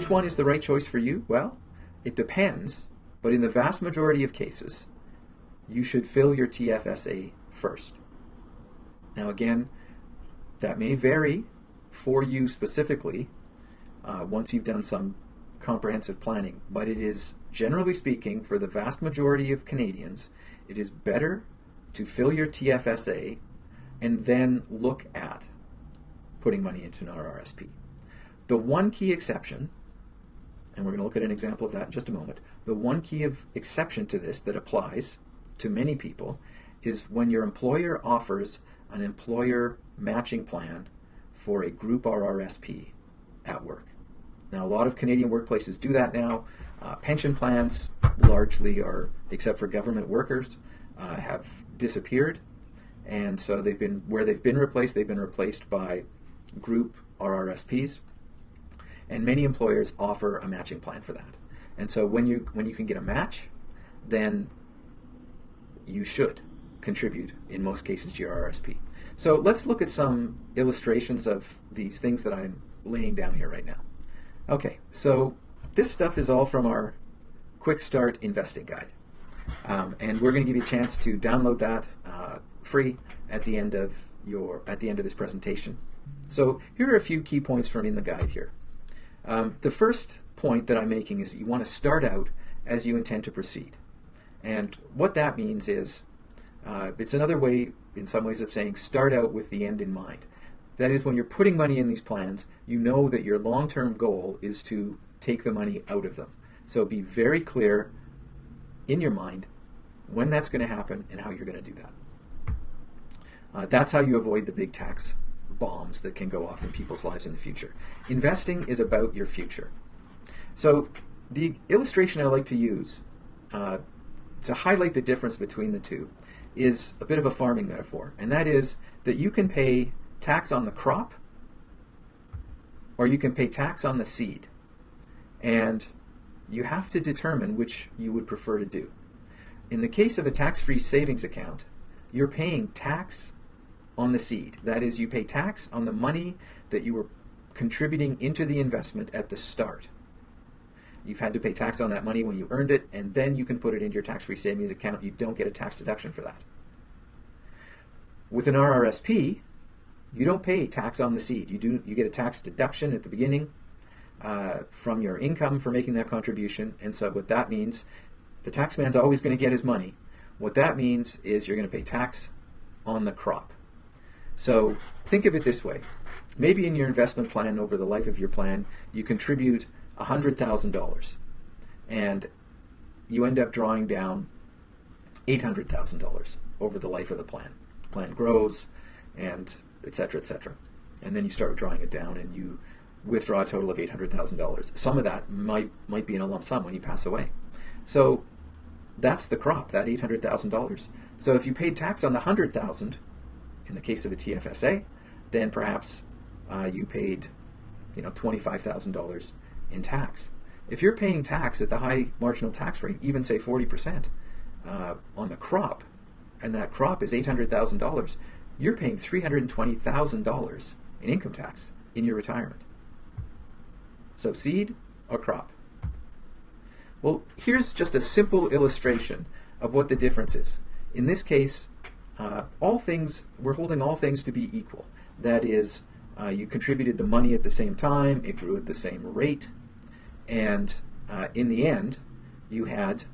Which one is the right choice for you? Well, it depends, but in the vast majority of cases, you should fill your TFSA first. Now again, that may vary for you specifically once you've done some comprehensive planning, but it is, generally speaking, for the vast majority of Canadians, it is better to fill your TFSA and then look at putting money into an RRSP. The one key exception, and we're going to look at an example of that in just a moment, the one key exception to this that applies to many people is when your employer offers an employer matching plan for a group RRSP at work. Now, a lot of Canadian workplaces do that now. Pension plans largely are, except for government workers, have disappeared, and so they've been replaced by group RRSPs, and many employers offer a matching plan for that. And so when you can get a match, then you should contribute in most cases to your RRSP. So let's look at some illustrations of these things that I'm laying down here right now. Okay, so this stuff is all from our Quick Start Investing Guide, and we're going to give you a chance to download that free at the end of this presentation. So here are a few key points from in the guide here. The first point that I'm making is that you want to start out as you intend to proceed, and what that means is it's another way, in some ways, of saying start out with the end in mind. That is, when you're putting money in these plans, you know that your long-term goal is to take the money out of them. So be very clear in your mind when that's going to happen and how you're going to do that. That's how you avoid the big tax bombs that can go off in people's lives in the future. Investing is about your future. So the illustration I like to use to highlight the difference between the two is a bit of a farming metaphor, and that is that you can pay tax on the crop or you can pay tax on the seed, and you have to determine which you would prefer to do. In the case of a tax-free savings account, you're paying tax on the seed. That is, you pay tax on the money that you were contributing into the investment at the start. You've had to pay tax on that money when you earned it, and then you can put it into your tax-free savings account. You don't get a tax deduction for that. With an RRSP, you don't pay tax on the seed. You get a tax deduction at the beginning from your income for making that contribution, and so what that means, the tax man's always going to get his money. What that means is you're going to pay tax on the crop. So think of it this way. Maybe in your investment plan over the life of your plan, you contribute $100,000, and you end up drawing down $800,000 over the life of the plan. The plan grows, and etc., etc. And then you start drawing it down, and you withdraw a total of $800,000. Some of that might be in a lump sum when you pass away. So that's the crop, that $800,000. So if you paid tax on the $100,000, in the case of a TFSA, then perhaps you paid $25,000 in tax. If you're paying tax at the high marginal tax rate, even say 40% on the crop, and that crop is $800,000, you're paying $320,000 in income tax in your retirement. So seed or crop? Well, here's just a simple illustration of what the difference is. In this case, we're holding all things to be equal. That is, you contributed the money at the same time, it grew at the same rate, and in the end, you had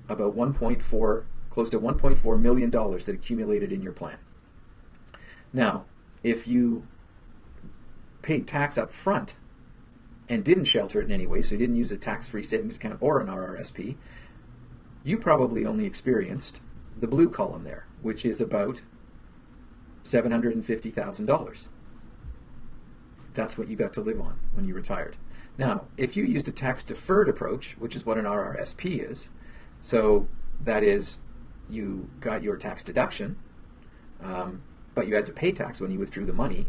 about close to $1.4 million that accumulated in your plan. Now, if you paid tax up front and didn't shelter it in any way, so you didn't use a tax-free savings account or an RRSP, you probably only experienced the blue column there, which is about $750,000. That's what you got to live on when you retired. Now, if you used a tax-deferred approach, which is what an RRSP is, so that is, you got your tax deduction, but you had to pay tax when you withdrew the money.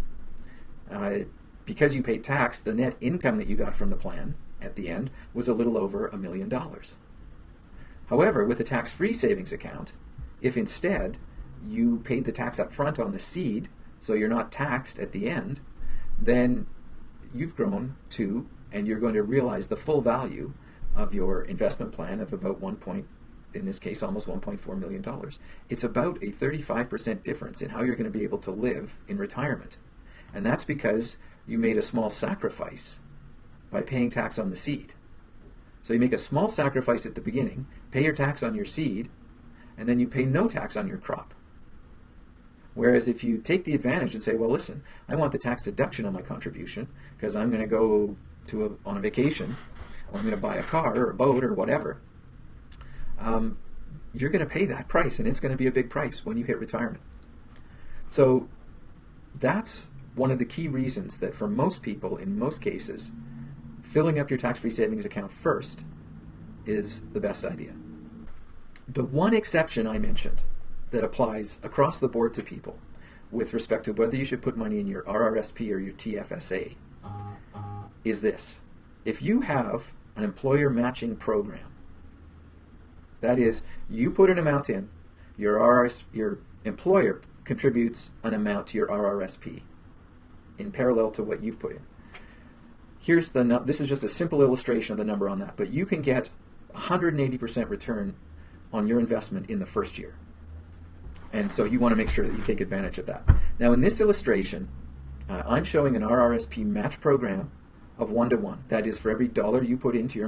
Because you paid tax, the net income that you got from the plan at the end was a little over $1 million. However, with a tax-free savings account, if instead you paid the tax up front on the seed, so you're not taxed at the end, then you've grown to and you're going to realize the full value of your investment plan of about in this case, almost $1.4 million. It's about a 35% difference in how you're going to be able to live in retirement. And that's because you made a small sacrifice by paying tax on the seed. So you make a small sacrifice at the beginning, pay your tax on your seed, and then you pay no tax on your crop. Whereas if you take the advantage and say, well, listen, I want the tax deduction on my contribution because I'm going to go on a vacation, or I'm going to buy a car or a boat or whatever, you're going to pay that price, and it's going to be a big price when you hit retirement. So that's one of the key reasons that for most people, in most cases, filling up your tax-free savings account first is the best idea. The one exception I mentioned that applies across the board to people with respect to whether you should put money in your RRSP or your TFSA is this. If you have an employer matching program, that is, you put an amount in, your employer contributes an amount to your RRSP in parallel to what you've put in. This is just a simple illustration of the number on that, but you can get 180% return on your investment in the first year. And so you want to make sure that you take advantage of that. Now in this illustration, I'm showing an RRSP match program of 1-to-1. That is, for every dollar you put into the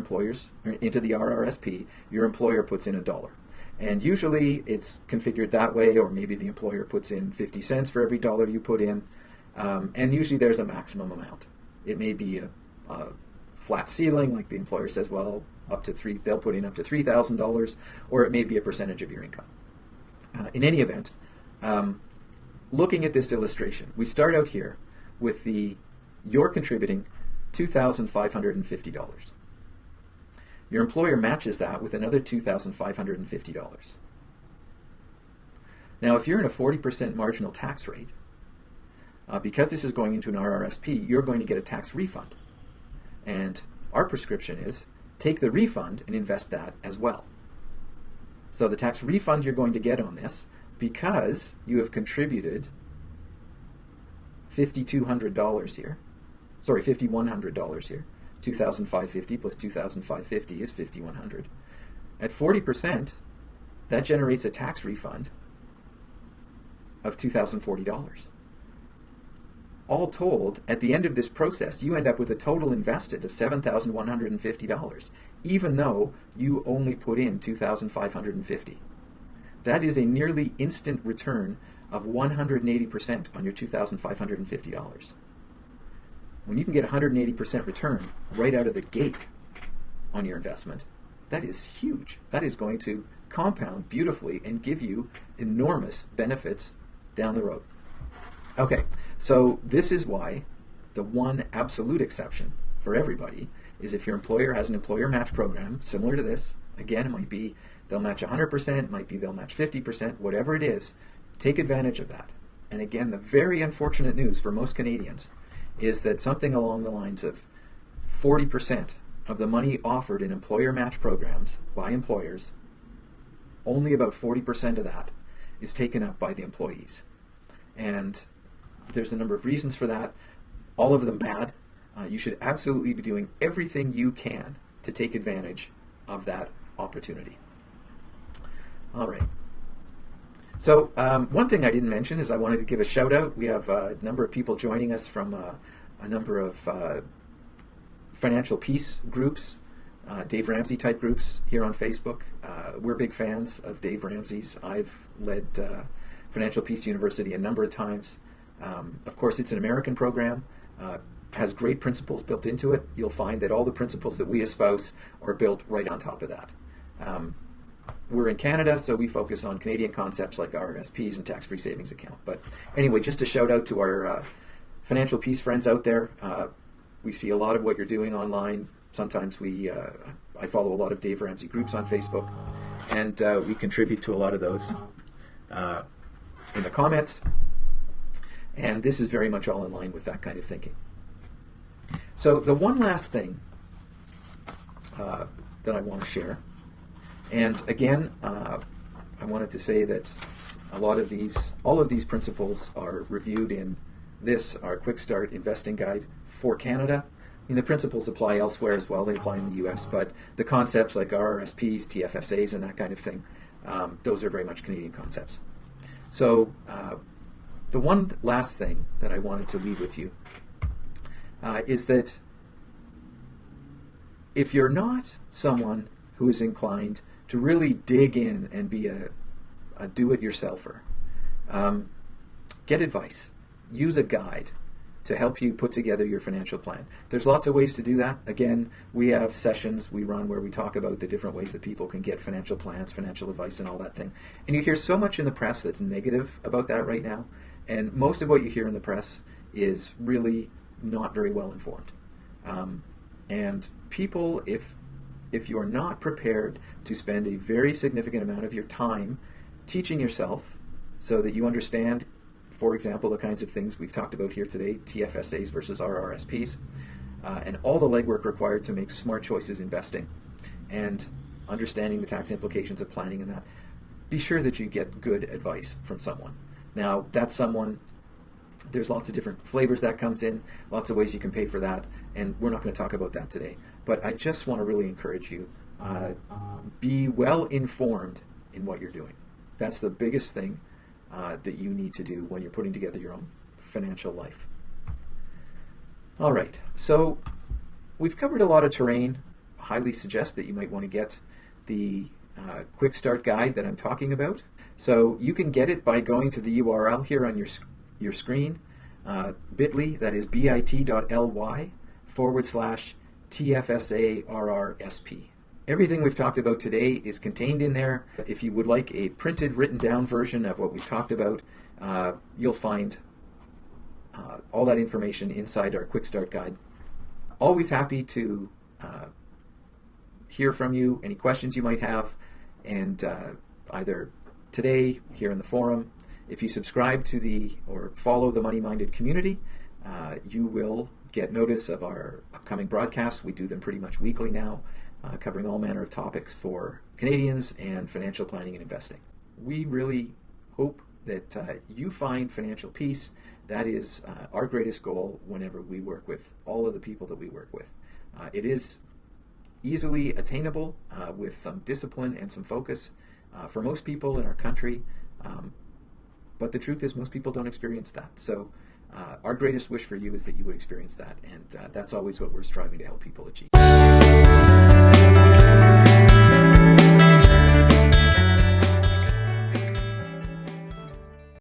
RRSP, your employer puts in $1. And usually it's configured that way, or maybe the employer puts in 50 cents for every dollar you put in. And usually there's a maximum amount. It may be a flat ceiling, like the employer says, well, they'll put in up to $3,000, or it may be a percentage of your income. In any event, looking at this illustration, we start out here with you're contributing $2,550. Your employer matches that with another $2,550. Now, if you're in a 40% marginal tax rate, because this is going into an RRSP, you're going to get a tax refund. And our prescription is take the refund and invest that as well. So the tax refund you're going to get on this, because you have contributed $5,100 here, $2,550 plus $2,550 is $5,100. At 40%, that generates a tax refund of $2,040. All told, at the end of this process, you end up with a total invested of $7,150, even though you only put in $2,550. That is a nearly instant return of 180% on your $2,550. When you can get 180% return right out of the gate on your investment, that is huge. That is going to compound beautifully and give you enormous benefits down the road. Okay, so this is why the one absolute exception for everybody is if your employer has an employer match program similar to this. Again, it might be they'll match 100%, it might be they'll match 50%, whatever it is, take advantage of that. And again, the very unfortunate news for most Canadians is that something along the lines of 40% of the money offered in employer match programs by employers, only about 40% of that is taken up by the employees. And there's a number of reasons for that, all of them bad. You should absolutely be doing everything you can to take advantage of that opportunity. All right. So one thing I didn't mention is I wanted to give a shout out. We have a number of people joining us from a number of financial peace groups, Dave Ramsey type groups here on Facebook. We're big fans of Dave Ramsey's. I've led Financial Peace University a number of times. Of course, it's an American program, has great principles built into it. You'll find that all the principles that we espouse are built right on top of that. We're in Canada, so we focus on Canadian concepts like RRSPs and tax-free savings account. But anyway, just a shout out to our financial peace friends out there. We see a lot of what you're doing online. Sometimes I follow a lot of Dave Ramsey groups on Facebook, and we contribute to a lot of those in the comments. And this is very much all in line with that kind of thinking. So the one last thing that I want to share, and again, I wanted to say that all of these principles are reviewed in our Quick Start Investing Guide for Canada. mean, the principles apply elsewhere as well. They apply in the US, but the concepts like RRSPs, TFSAs, and that kind of thing, those are very much Canadian concepts. So the one last thing that I wanted to leave with you is that if you're not someone who is inclined to really dig in and be a do-it-yourselfer, get advice. Use a guide to help you put together your financial plan. There's lots of ways to do that. Again, we have sessions we run where we talk about the different ways that people can get financial plans, financial advice, and all that thing. And you hear so much in the press that's negative about that right now. And most of what you hear in the press is really not very well informed. And people, if you're not prepared to spend a very significant amount of your time teaching yourself so that you understand, for example, the kinds of things we've talked about here today, TFSAs versus RRSPs, and all the legwork required to make smart choices investing, and understanding the tax implications of planning and that, be sure that you get good advice from someone. Now, that someone, there's lots of different flavors that comes in, lots of ways you can pay for that, and we're not going to talk about that today. But I just want to really encourage you, be well informed in what you're doing. That's the biggest thing that you need to do when you're putting together your own financial life. All right, so we've covered a lot of terrain. I highly suggest that you might want to get the quick start guide that I'm talking about. So you can get it by going to the URL here on your screen, bit.ly, that is bit.ly/TFSA RRSP. Everything we've talked about today is contained in there. If you would like a printed, written down version of what we've talked about, you'll find all that information inside our quick start guide. Always happy to hear from you, any questions you might have, and either today here in the forum. If you subscribe to or follow the Money-Minded community, you will get notice of our upcoming broadcasts. We do them pretty much weekly now, covering all manner of topics for Canadians and financial planning and investing. We really hope that you find financial peace. That is our greatest goal whenever we work with all of the people that we work with. It is easily attainable with some discipline and some focus for most people in our country, but the truth is most people don't experience that. So our greatest wish for you is that you would experience that, and that's always what we're striving to help people achieve.